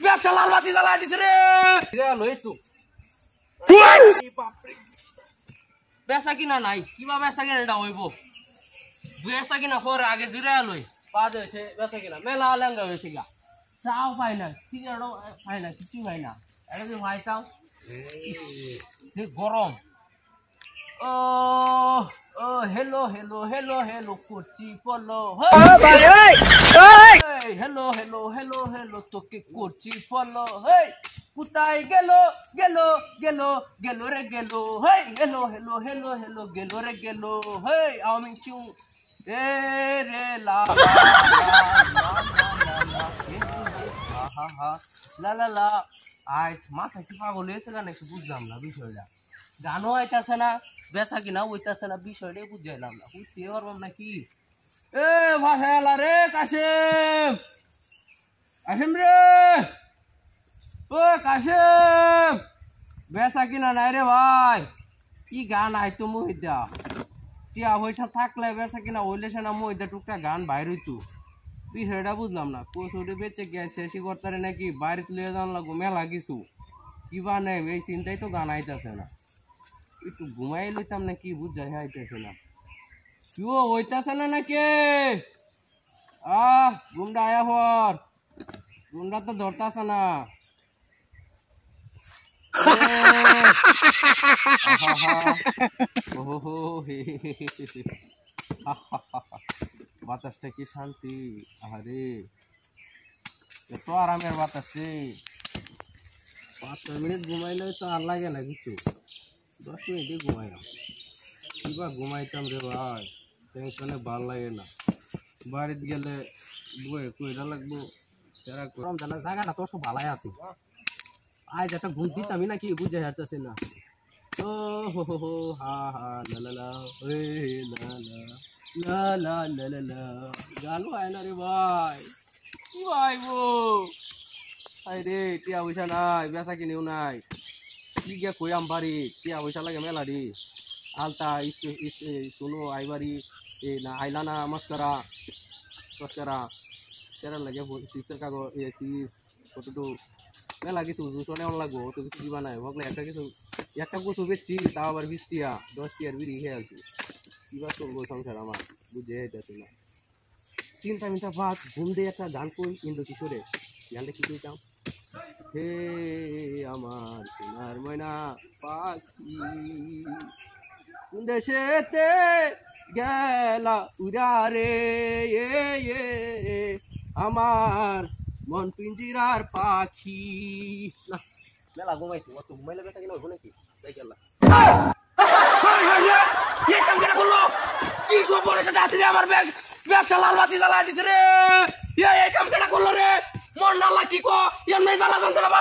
ব্যবসা লাল বাতি জ্বালাই দিছে রে লই একটু বেচা কিনা নাই কিবা বেচা কিনা এটা হইব বেচা কিনা করে আগে জিরা লই পাঁচ হয়েছে বেচা কিনা মেলা লেঙ্গা হয়েছে গা চাও পাই না সিগারেটও পাই না কিছু পাই না এটা যে ভাই চাও যে গরম ও ও হেলো হেলো হেলো হেলো করছি পলো হেলো হেলো হেলো হেলো তোকে করছি ফলো হেই কোথায় গেল গেল গেল গেল রে গেল হেই হেলো হেলো হেলো হেলো গেল রে গেল হেই আমি চু এ রে লা লা লা লা আজ মাথা কি পাগল হয়েছে গান একটু বুঝলাম না বিষয়টা গানও আইতাছে না বেচা কিনা হইতাছে না বিষয়টাই বুঝাইলাম না বুঝতে পারবাম না কি এ ভাষায় আলা রে কাশেম কাশেম রে ও কাশেম বেচা কিনা নাই রে ভাই কি গান আইতো মহিদা টিয়া পয়সা থাকলে বেচা কিনা হইলে সে না মহিদা টুকটা গান বাইর হইতো বিষয়টা বুঝলাম না কচুরি বেচে গিয়ে শেষই করতে নাকি বাইরে লিয়ে যান লাগবো মেলা কিছু কিবা নেই এই চিন্তাই তো গান আইতেছে না একটু ঘুমাই লইতাম না কি বুঝাই আইতেছে না কিও হইতাছে না নাকি ঘুমটা আয়া পর ঘুমটা তো ধরতাছে না বাতাসটা কি শান্তি আরে এত আরামের বাতাস রে 5 মিনিট ঘুমাইলে তো আর লাগে না কিছু 10 মিনিটই ঘুমাইলাম কিবা ঘুমাইতাম রে ভাই টেনশনে ভাল লাগে না বাড়িতে গেলে বয়ে কইরা লাগবো সেরা গরম জানা জায়গাটা তো সব ভালাই আছে আজ একটা ঘুম দিতামই না কি বুঝে হাঁটতেছে না ও হো হো হো হা হা লা লা লা রে লা লা লা লা লা লা গানো আয় না রে ভাই কি ভাই গো আই রে টিয়া পয়সা নাই বেচা কিনেও নাই কি গিয়া কইয়াম বাড়ি টিয়া পয়সা লাগে মেলা রে আলতা শুনো আইবারি এ না আইলা না মস্করা মস্করা সেরা লাগে চিপসের কাগজ এ চিপস কতটুকু মেলা কিছু জুসনে অন লাগবো তো কিছু দিবা নাই ভাবলে একটা কিছু বেচছি তাও আবার 20 টিয়া 10 টিয়ার বিড়ি খেয়ে আছি কিবা চলবো সংসার আমার বুঝে যাইতেছে না চিন্তা মিন্তা বাদ ঘুম দিয়ে একটা গান কই ইন্দু কিশোরে গানটা কি কইতাম হে আমার সোনার ময়না পাখি কোন দেশেতে গেলা উড়া রে আমার মন পিঞ্জিরার পাখি না মেলা ঘুমাইছি অত ঘুমাইলে বেটা কিনা হইব নাকি তাই গেলা এই কাম কেন করলো কি সব বলে সেটা হাতে আমার ব্যাগ ব্যবসা লাল বাতি জ্বালাই দিছে রে এই কাম কেন করলো রে মন ডালা কি কো এমনি জ্বালা যন্ত্রণা